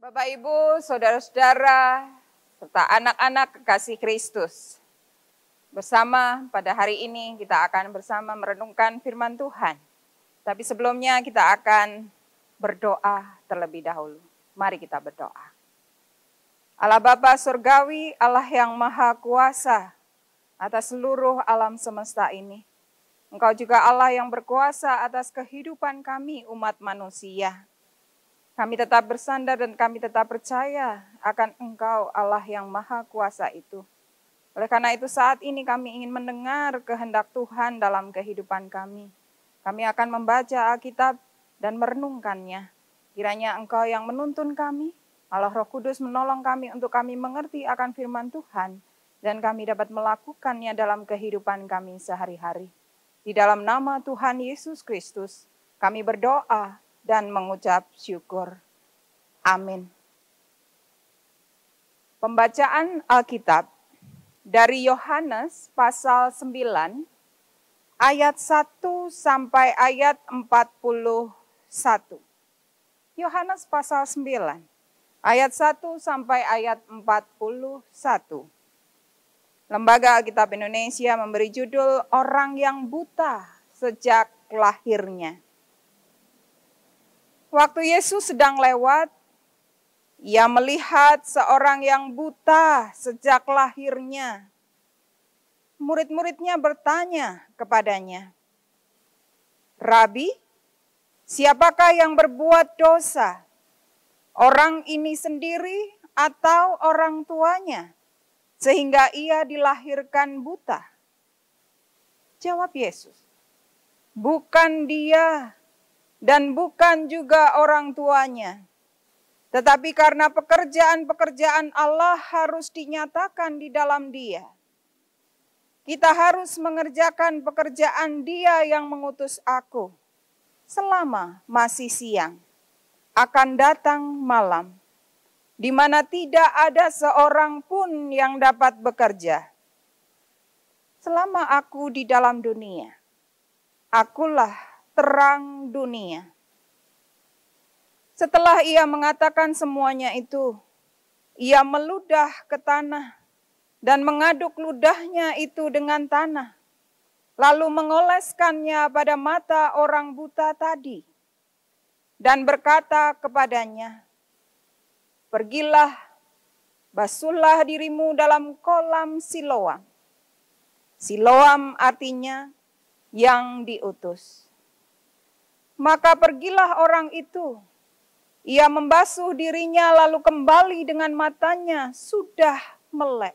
Bapak, Ibu, saudara-saudara, serta anak-anak kekasih Kristus. Bersama pada hari ini kita akan bersama merenungkan firman Tuhan. Tapi sebelumnya kita akan berdoa terlebih dahulu. Mari kita berdoa. Allah Bapa Surgawi, Allah yang Maha Kuasa atas seluruh alam semesta ini. Engkau juga Allah yang berkuasa atas kehidupan kami umat manusia. Kami tetap bersandar dan kami tetap percaya akan Engkau Allah yang Maha Kuasa itu. Oleh karena itu saat ini kami ingin mendengar kehendak Tuhan dalam kehidupan kami. Kami akan membaca Alkitab dan merenungkannya. Kiranya Engkau yang menuntun kami, Allah Roh Kudus menolong kami untuk kami mengerti akan firman Tuhan dan kami dapat melakukannya dalam kehidupan kami sehari-hari. Di dalam nama Tuhan Yesus Kristus, kami berdoa dan mengucap syukur. Amin. Pembacaan Alkitab dari Yohanes pasal 9 ayat 1 sampai ayat 41. Yohanes pasal 9 ayat 1 sampai ayat 41. Lembaga Alkitab Indonesia memberi judul Orang yang Buta Sejak Lahirnya. Waktu Yesus sedang lewat, ia melihat seorang yang buta sejak lahirnya. Murid-muridnya bertanya kepadanya, "Rabi, siapakah yang berbuat dosa? Orang ini sendiri atau orang tuanya, sehingga ia dilahirkan buta?" Jawab Yesus, "Bukan dia, dan bukan juga orang tuanya. Tetapi karena pekerjaan-pekerjaan Allah harus dinyatakan di dalam dia. Kita harus mengerjakan pekerjaan Dia yang mengutus aku. Selama masih siang, akan datang malam, di mana tidak ada seorang pun yang dapat bekerja. Selama aku di dalam dunia, akulah terang dunia." Setelah ia mengatakan semuanya itu, ia meludah ke tanah dan mengaduk ludahnya itu dengan tanah, lalu mengoleskannya pada mata orang buta tadi, dan berkata kepadanya, "Pergilah, basuhlah dirimu dalam kolam Siloam." Siloam artinya yang diutus. Maka pergilah orang itu. Ia membasuh dirinya lalu kembali dengan matanya sudah melek.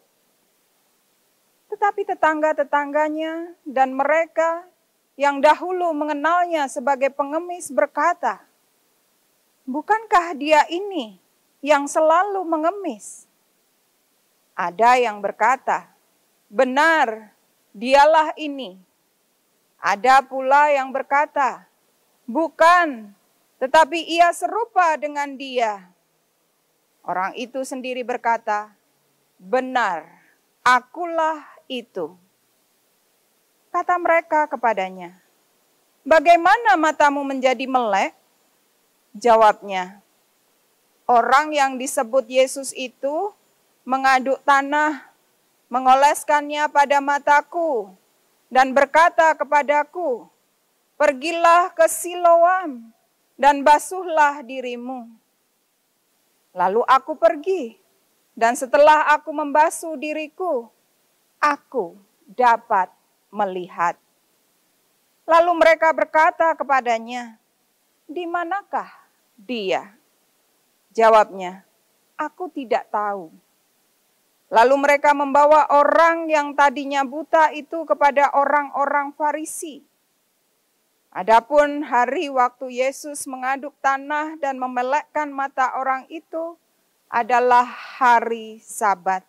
Tetapi tetangga-tetangganya dan mereka yang dahulu mengenalnya sebagai pengemis berkata, "Bukankah dia ini yang selalu mengemis?" Ada yang berkata, "Benar, dialah ini." Ada pula yang berkata, "Bukan, tetapi ia serupa dengan dia." Orang itu sendiri berkata, "Benar, akulah itu." Kata mereka kepadanya, "Bagaimana matamu menjadi melek?" Jawabnya, "Orang yang disebut Yesus itu mengaduk tanah, mengoleskannya pada mataku, dan berkata kepadaku, 'Pergilah ke Siloam dan basuhlah dirimu.' Lalu aku pergi, dan setelah aku membasuh diriku, aku dapat melihat." Lalu mereka berkata kepadanya, "Di manakah dia?" Jawabnya, "Aku tidak tahu." Lalu mereka membawa orang yang tadinya buta itu kepada orang-orang Farisi. Adapun hari waktu Yesus mengaduk tanah dan memelekkan mata orang itu adalah hari Sabat.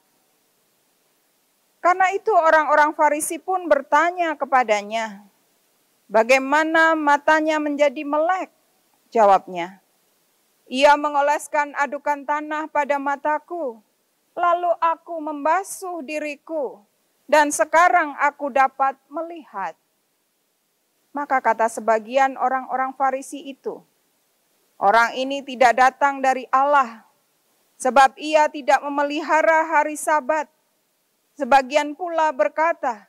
Karena itu orang-orang Farisi pun bertanya kepadanya, "Bagaimana matanya menjadi melek?" Jawabnya, "Ia mengoleskan adukan tanah pada mataku, lalu aku membasuh diriku, dan sekarang aku dapat melihat." Maka kata sebagian orang-orang Farisi itu, "Orang ini tidak datang dari Allah, sebab ia tidak memelihara hari Sabat. Sebagian pula berkata,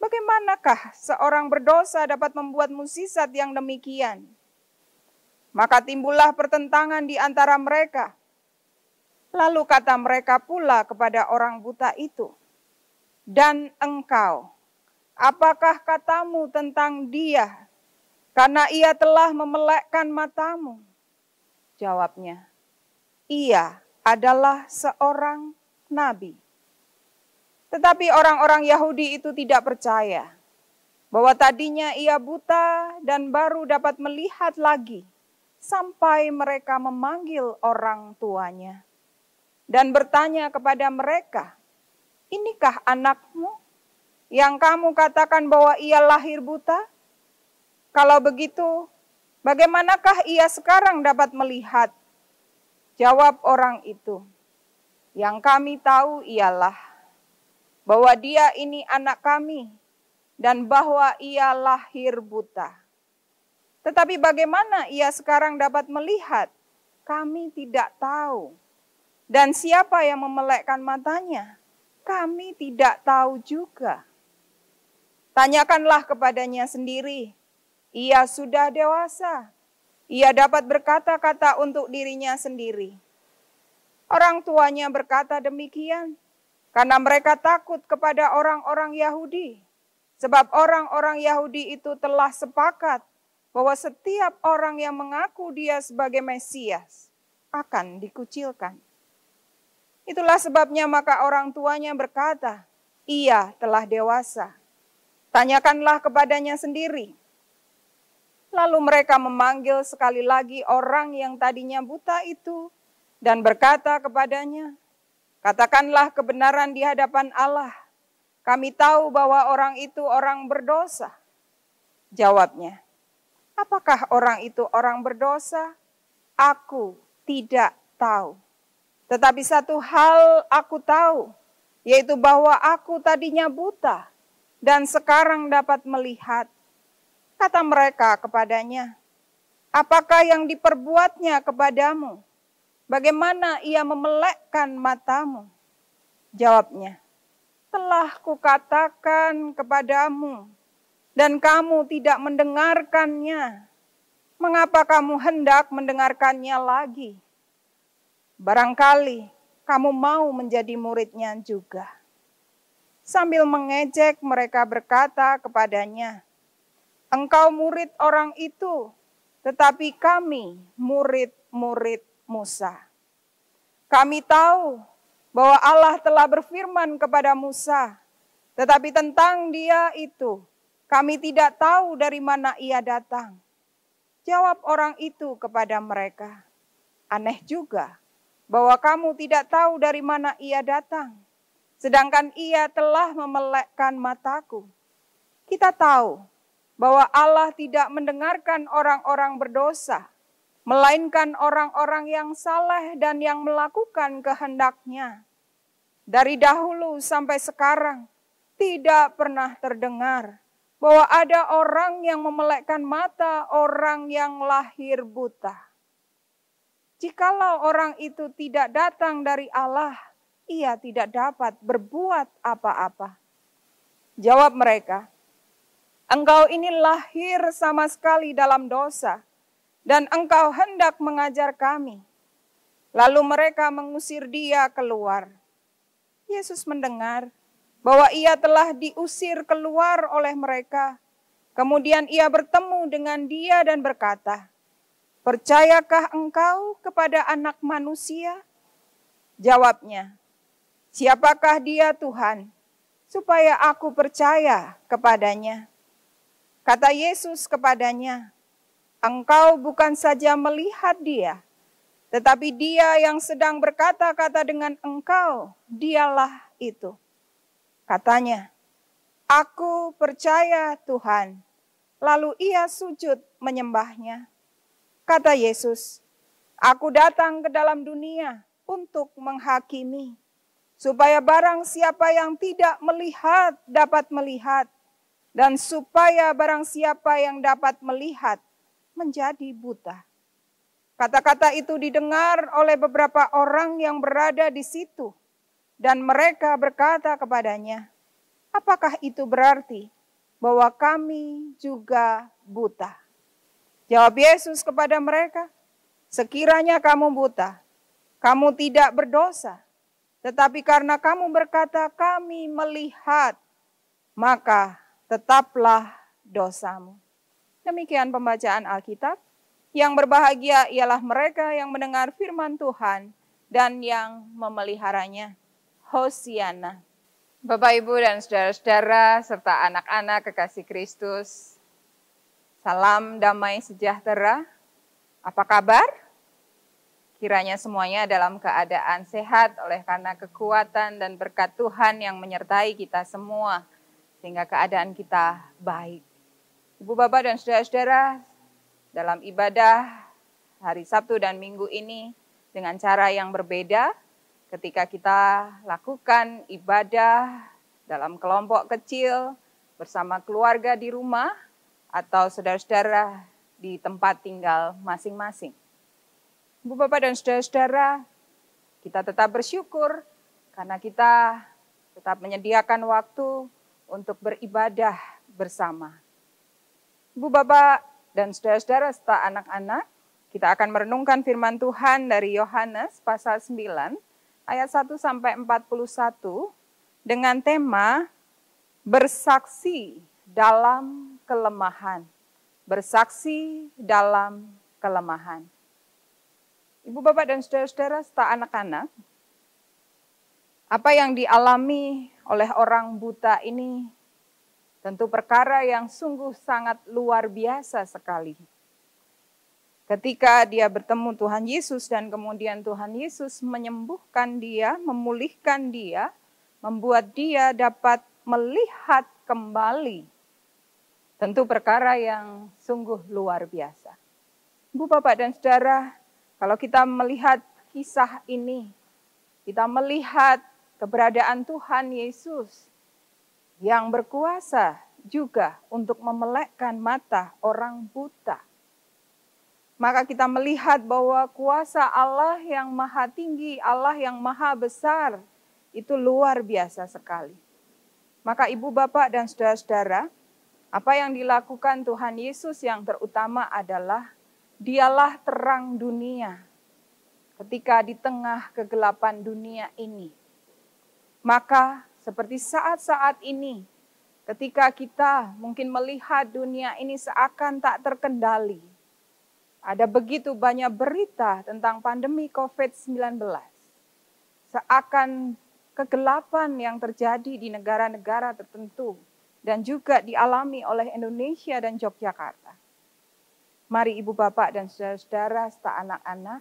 bagaimanakah seorang berdosa dapat membuat mukjizat yang demikian? Maka timbullah pertentangan di antara mereka. Lalu kata mereka pula kepada orang buta itu, dan engkau, apakah katamu tentang dia? Karena ia telah memelekkan matamu. Jawabnya, ia adalah seorang nabi. Tetapi orang-orang Yahudi itu tidak percaya bahwa tadinya ia buta dan baru dapat melihat lagi sampai mereka memanggil orang tuanya dan bertanya kepada mereka, inikah anakmu yang kamu katakan bahwa ia lahir buta? Kalau begitu, bagaimanakah ia sekarang dapat melihat? Jawab orang itu, yang kami tahu ialah bahwa dia ini anak kami dan bahwa ia lahir buta. Tetapi bagaimana ia sekarang dapat melihat? Kami tidak tahu. Dan siapa yang memelekkan matanya? Kami tidak tahu juga. Tanyakanlah kepadanya sendiri. Ia sudah dewasa. Ia dapat berkata-kata untuk dirinya sendiri. Orang tuanya berkata demikian karena mereka takut kepada orang-orang Yahudi. Sebab orang-orang Yahudi itu telah sepakat bahwa setiap orang yang mengaku dia sebagai Mesias akan dikucilkan. Itulah sebabnya maka orang tuanya berkata, ia telah dewasa. Tanyakanlah kepadanya sendiri. Lalu mereka memanggil sekali lagi orang yang tadinya buta itu dan berkata kepadanya, katakanlah kebenaran di hadapan Allah. Kami tahu bahwa orang itu orang berdosa. Jawabnya, apakah orang itu orang berdosa? Aku tidak tahu. Tetapi satu hal aku tahu, yaitu bahwa aku tadinya buta dan sekarang dapat melihat. Kata mereka kepadanya, apakah yang diperbuatnya kepadamu? Bagaimana ia memelekkan matamu? Jawabnya, telah kukatakan kepadamu, dan kamu tidak mendengarkannya. Mengapa kamu hendak mendengarkannya lagi? Barangkali kamu mau menjadi muridnya juga. Sambil mengejek mereka berkata kepadanya, engkau murid orang itu, tetapi kami murid-murid Musa. Kami tahu bahwa Allah telah berfirman kepada Musa, tetapi tentang dia itu kami tidak tahu dari mana ia datang. Jawab orang itu kepada mereka, aneh juga bahwa kamu tidak tahu dari mana ia datang, sedangkan ia telah memelekkan mataku. Kita tahu bahwa Allah tidak mendengarkan orang-orang berdosa, melainkan orang-orang yang saleh dan yang melakukan kehendak-Nya. Dari dahulu sampai sekarang, tidak pernah terdengar bahwa ada orang yang memelekkan mata orang yang lahir buta. Jikalau orang itu tidak datang dari Allah, ia tidak dapat berbuat apa-apa. Jawab mereka, engkau ini lahir sama sekali dalam dosa, dan engkau hendak mengajar kami. Lalu mereka mengusir dia keluar. Yesus mendengar bahwa ia telah diusir keluar oleh mereka. Kemudian ia bertemu dengan dia dan berkata, percayakah engkau kepada Anak Manusia? Jawabnya, siapakah dia Tuhan, supaya aku percaya kepadanya? Kata Yesus kepadanya, engkau bukan saja melihat dia, tetapi dia yang sedang berkata-kata dengan engkau, dialah itu. Katanya, aku percaya Tuhan. Lalu ia sujud menyembahnya. Kata Yesus, aku datang ke dalam dunia untuk menghakimi, supaya barang siapa yang tidak melihat dapat melihat, dan supaya barang siapa yang dapat melihat menjadi buta. Kata-kata itu didengar oleh beberapa orang yang berada di situ. Dan mereka berkata kepadanya, apakah itu berarti bahwa kami juga buta? Jawab Yesus kepada mereka, sekiranya kamu buta, kamu tidak berdosa. Tetapi karena kamu berkata kami melihat, maka tetaplah dosamu. Demikian pembacaan Alkitab. Yang berbahagia ialah mereka yang mendengar firman Tuhan dan yang memeliharanya. Hosiana. Bapak, Ibu, dan saudara-saudara, serta anak-anak kekasih Kristus, salam damai sejahtera. Apa kabar? Kiranya semuanya dalam keadaan sehat oleh karena kekuatan dan berkat Tuhan yang menyertai kita semua, sehingga keadaan kita baik. Ibu, Bapak, dan saudara-saudara, dalam ibadah hari Sabtu dan Minggu ini dengan cara yang berbeda, ketika kita lakukan ibadah dalam kelompok kecil bersama keluarga di rumah atau saudara-saudara di tempat tinggal masing-masing. Ibu, Bapak, dan saudara-saudara, kita tetap bersyukur karena kita tetap menyediakan waktu untuk beribadah bersama. Ibu, Bapak, dan saudara-saudara serta anak-anak, kita akan merenungkan firman Tuhan dari Yohanes pasal 9 ayat 1 sampai 41 dengan tema bersaksi dalam kelemahan. Bersaksi dalam kelemahan. Ibu, Bapak, dan saudara-saudara serta anak-anak, apa yang dialami oleh orang buta ini tentu perkara yang sungguh sangat luar biasa sekali. Ketika dia bertemu Tuhan Yesus dan kemudian Tuhan Yesus menyembuhkan dia, memulihkan dia, membuat dia dapat melihat kembali. Tentu perkara yang sungguh luar biasa. Ibu, Bapak, dan saudara, kalau kita melihat kisah ini, kita melihat keberadaan Tuhan Yesus yang berkuasa juga untuk memelekkan mata orang buta. Maka kita melihat bahwa kuasa Allah yang maha tinggi, Allah yang maha besar, itu luar biasa sekali. Maka Ibu, Bapak, dan saudara-saudara, apa yang dilakukan Tuhan Yesus yang terutama adalah dialah terang dunia ketika di tengah kegelapan dunia ini. Maka seperti saat-saat ini, ketika kita mungkin melihat dunia ini seakan tak terkendali, ada begitu banyak berita tentang pandemi COVID-19. Seakan kegelapan yang terjadi di negara-negara tertentu dan juga dialami oleh Indonesia dan Yogyakarta. Mari Ibu, Bapak, dan saudara-saudara serta anak-anak,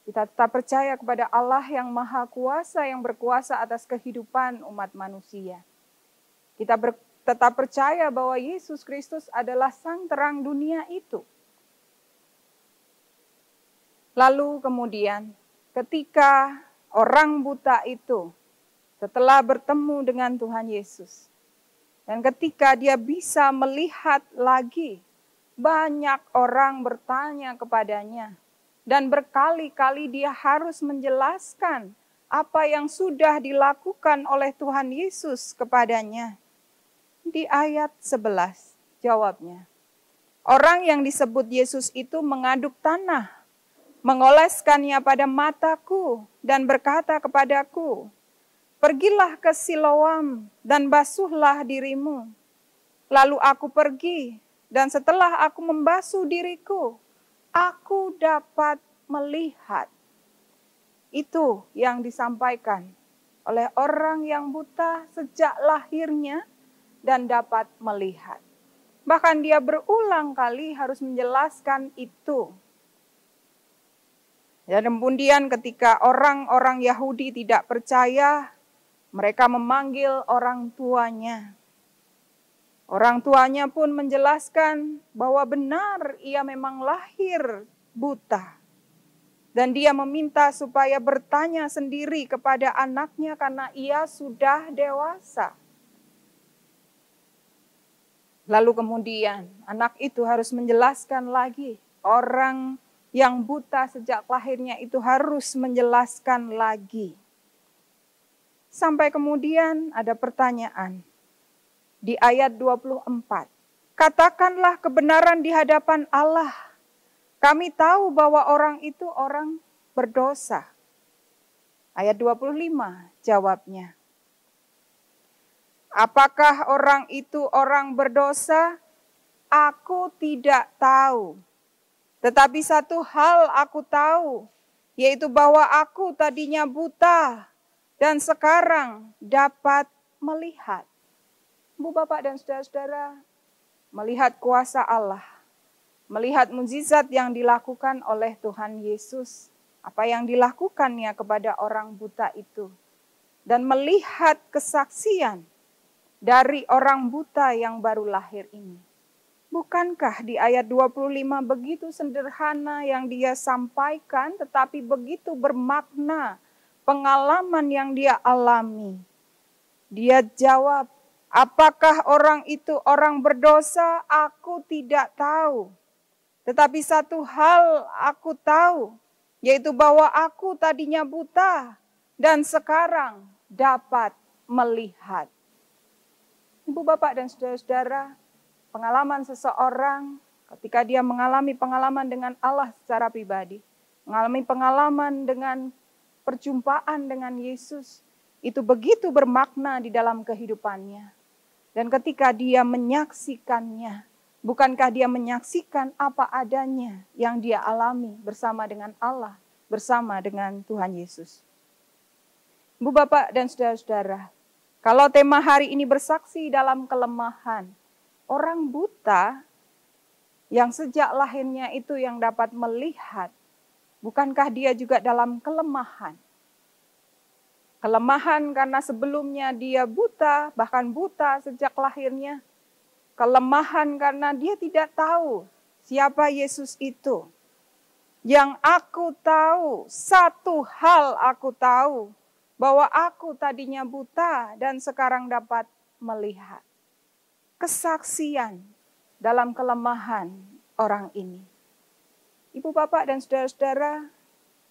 kita tetap percaya kepada Allah yang maha kuasa, yang berkuasa atas kehidupan umat manusia. Kita tetap percaya bahwa Yesus Kristus adalah sang terang dunia itu. Lalu kemudian ketika orang buta itu setelah bertemu dengan Tuhan Yesus, dan ketika dia bisa melihat lagi, banyak orang bertanya kepadanya, dan berkali-kali dia harus menjelaskan apa yang sudah dilakukan oleh Tuhan Yesus kepadanya. Di ayat 11 jawabnya, orang yang disebut Yesus itu mengaduk tanah, mengoleskannya pada mataku dan berkata kepadaku, pergilah ke Siloam dan basuhlah dirimu. Lalu aku pergi dan setelah aku membasuh diriku, aku dapat melihat. Itu yang disampaikan oleh orang yang buta sejak lahirnya dan dapat melihat. Bahkan dia berulang kali harus menjelaskan itu. Dan kemudian ketika orang-orang Yahudi tidak percaya, mereka memanggil orang tuanya. Orang tuanya pun menjelaskan bahwa benar ia memang lahir buta. Dan dia meminta supaya bertanya sendiri kepada anaknya karena ia sudah dewasa. Lalu kemudian anak itu harus menjelaskan lagi. Orang yang buta sejak lahirnya itu harus menjelaskan lagi. Sampai kemudian ada pertanyaan di ayat 24. Katakanlah kebenaran di hadapan Allah. Kami tahu bahwa orang itu orang berdosa. Ayat 25 jawabnya. Apakah orang itu orang berdosa? Aku tidak tahu. Tetapi satu hal aku tahu, yaitu bahwa aku tadinya buta dan sekarang dapat melihat. Ibu, Bapak, dan saudara-saudara, melihat kuasa Allah, melihat mukjizat yang dilakukan oleh Tuhan Yesus, apa yang dilakukannya kepada orang buta itu, dan melihat kesaksian dari orang buta yang baru lahir ini. Bukankah di ayat 25 begitu sederhana yang dia sampaikan, tetapi begitu bermakna pengalaman yang dia alami. Dia jawab, apakah orang itu orang berdosa? Aku tidak tahu. Tetapi satu hal aku tahu, yaitu bahwa aku tadinya buta dan sekarang dapat melihat. Ibu, Bapak, dan saudara-saudara, pengalaman seseorang ketika dia mengalami pengalaman dengan Allah secara pribadi, mengalami pengalaman dengan perjumpaan dengan Yesus, itu begitu bermakna di dalam kehidupannya. Dan ketika dia menyaksikannya, bukankah dia menyaksikan apa adanya yang dia alami bersama dengan Allah, bersama dengan Tuhan Yesus. Ibu, Bapak, dan saudara-saudara, kalau tema hari ini bersaksi dalam kelemahan, orang buta yang sejak lahirnya itu yang dapat melihat, bukankah dia juga dalam kelemahan? Kelemahan karena sebelumnya dia buta, bahkan buta sejak lahirnya. Kelemahan karena dia tidak tahu siapa Yesus itu. Yang aku tahu, satu hal aku tahu, bahwa aku tadinya buta dan sekarang dapat melihat. Kesaksian dalam kelemahan orang ini. Ibu, Bapak, dan saudara-saudara,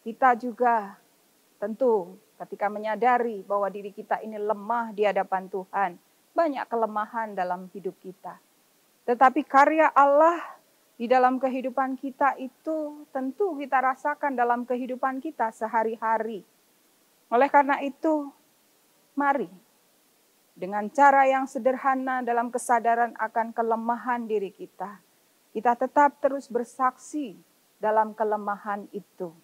kita juga tentu ketika menyadari bahwa diri kita ini lemah di hadapan Tuhan, banyak kelemahan dalam hidup kita. Tetapi karya Allah di dalam kehidupan kita itu tentu kita rasakan dalam kehidupan kita sehari-hari. Oleh karena itu, mari dengan cara yang sederhana dalam kesadaran akan kelemahan diri kita, kita tetap terus bersaksi dalam kelemahan itu.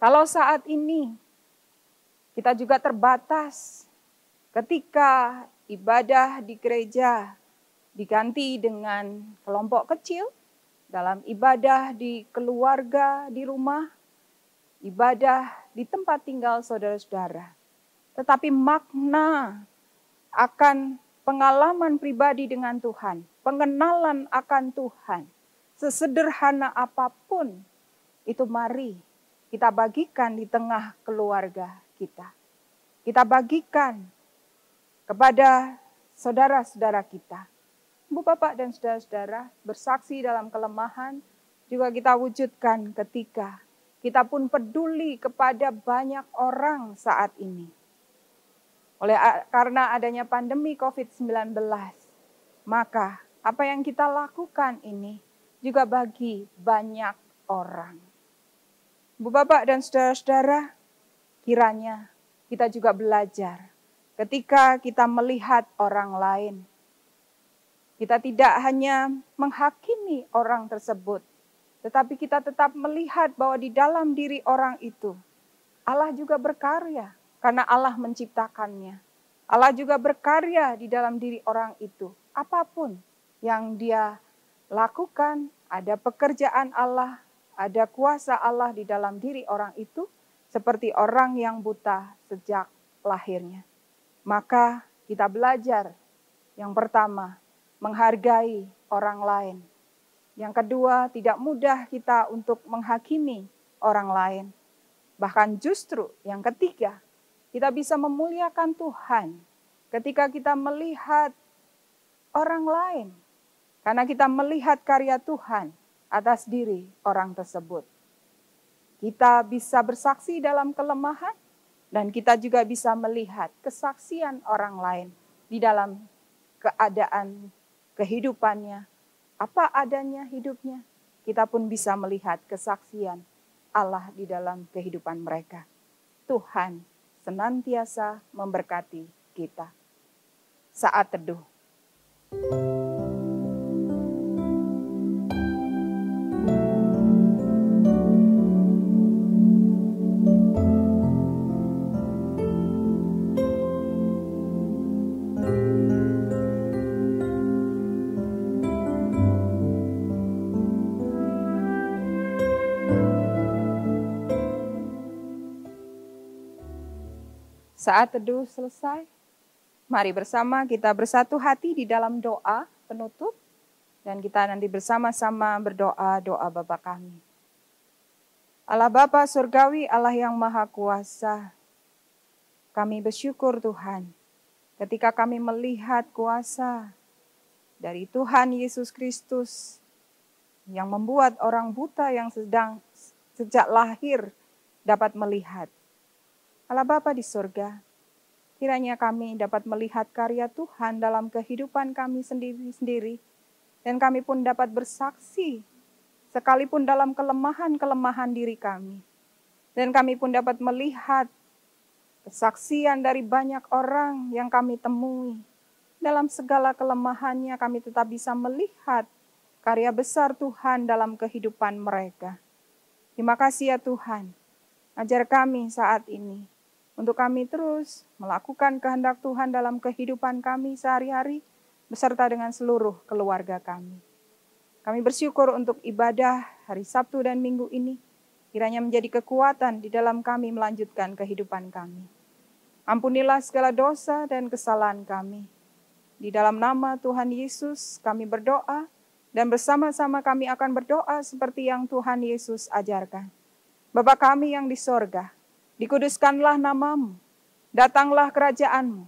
Kalau saat ini kita juga terbatas ketika ibadah di gereja diganti dengan kelompok kecil, dalam ibadah di keluarga, di rumah, ibadah di tempat tinggal saudara-saudara. Tetapi makna akan pengalaman pribadi dengan Tuhan, pengenalan akan Tuhan, sesederhana apapun, itu mari kita bagikan di tengah keluarga kita. Kita bagikan kepada saudara-saudara kita. Ibu, Bapak, dan saudara-saudara, bersaksi dalam kelemahan juga kita wujudkan ketika kita pun peduli kepada banyak orang saat ini. Karena adanya pandemi COVID-19, maka apa yang kita lakukan ini juga bagi banyak orang. Ibu, Bapak, dan saudara-saudara, kiranya kita juga belajar ketika kita melihat orang lain. Kita tidak hanya menghakimi orang tersebut, tetapi kita tetap melihat bahwa di dalam diri orang itu, Allah juga berkarya karena Allah menciptakannya. Allah juga berkarya di dalam diri orang itu. Apapun yang dia lakukan, ada pekerjaan Allah, ada kuasa Allah di dalam diri orang itu, seperti orang yang buta sejak lahirnya. Maka kita belajar, yang pertama, menghargai orang lain. Yang kedua, tidak mudah kita untuk menghakimi orang lain. Bahkan justru yang ketiga, kita bisa memuliakan Tuhan ketika kita melihat orang lain. Karena kita melihat karya Tuhan atas diri orang tersebut. Kita bisa bersaksi dalam kelemahan, dan kita juga bisa melihat kesaksian orang lain di dalam keadaan kehidupannya, apa adanya hidupnya. Kita pun bisa melihat kesaksian Allah di dalam kehidupan mereka. Tuhan senantiasa memberkati kita. Saat teduh. Saat teduh selesai, mari bersama kita bersatu hati di dalam doa penutup, dan kita nanti bersama-sama berdoa doa Bapa kami. Allah Bapa Surgawi, Allah yang Maha Kuasa, kami bersyukur Tuhan, ketika kami melihat kuasa dari Tuhan Yesus Kristus, yang membuat orang buta yang sedang sejak lahir dapat melihat. Allah Bapa di surga, kiranya kami dapat melihat karya Tuhan dalam kehidupan kami sendiri-sendiri, dan kami pun dapat bersaksi, sekalipun dalam kelemahan-kelemahan diri kami. Dan kami pun dapat melihat kesaksian dari banyak orang yang kami temui. Dalam segala kelemahannya kami tetap bisa melihat karya besar Tuhan dalam kehidupan mereka. Terima kasih ya Tuhan, ajar kami saat ini, untuk kami terus melakukan kehendak Tuhan dalam kehidupan kami sehari-hari, beserta dengan seluruh keluarga kami. Kami bersyukur untuk ibadah hari Sabtu dan Minggu ini, kiranya menjadi kekuatan di dalam kami melanjutkan kehidupan kami. Ampunilah segala dosa dan kesalahan kami. Di dalam nama Tuhan Yesus kami berdoa, dan bersama-sama kami akan berdoa seperti yang Tuhan Yesus ajarkan. Bapa kami yang di sorga, dikuduskanlah namamu, datanglah kerajaanmu,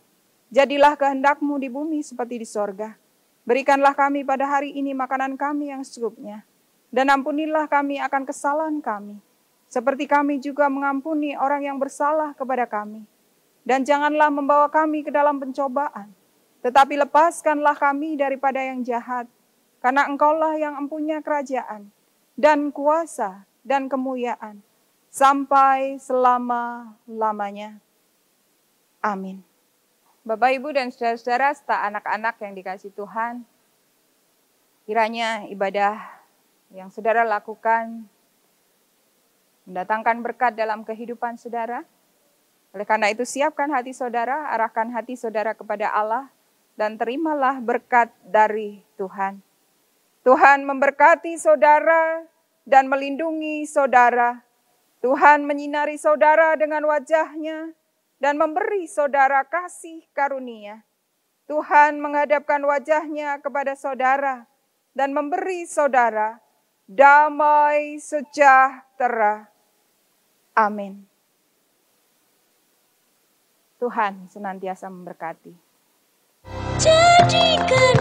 jadilah kehendakmu di bumi seperti di sorga. Berikanlah kami pada hari ini makanan kami yang secukupnya, dan ampunilah kami akan kesalahan kami, seperti kami juga mengampuni orang yang bersalah kepada kami. Dan janganlah membawa kami ke dalam pencobaan, tetapi lepaskanlah kami daripada yang jahat, karena Engkaulah yang empunya kerajaan, dan kuasa, dan kemuliaan, sampai selama-lamanya. Amin. Bapak, Ibu, dan saudara-saudara serta anak-anak yang dikasihi Tuhan, kiranya ibadah yang saudara lakukan mendatangkan berkat dalam kehidupan saudara. Oleh karena itu, siapkan hati saudara, arahkan hati saudara kepada Allah, dan terimalah berkat dari Tuhan. Tuhan memberkati saudara dan melindungi saudara. Tuhan menyinari saudara dengan wajah-Nya dan memberi saudara kasih karunia. Tuhan menghadapkan wajah-Nya kepada saudara dan memberi saudara damai sejahtera. Amin. Tuhan senantiasa memberkati. Jadikan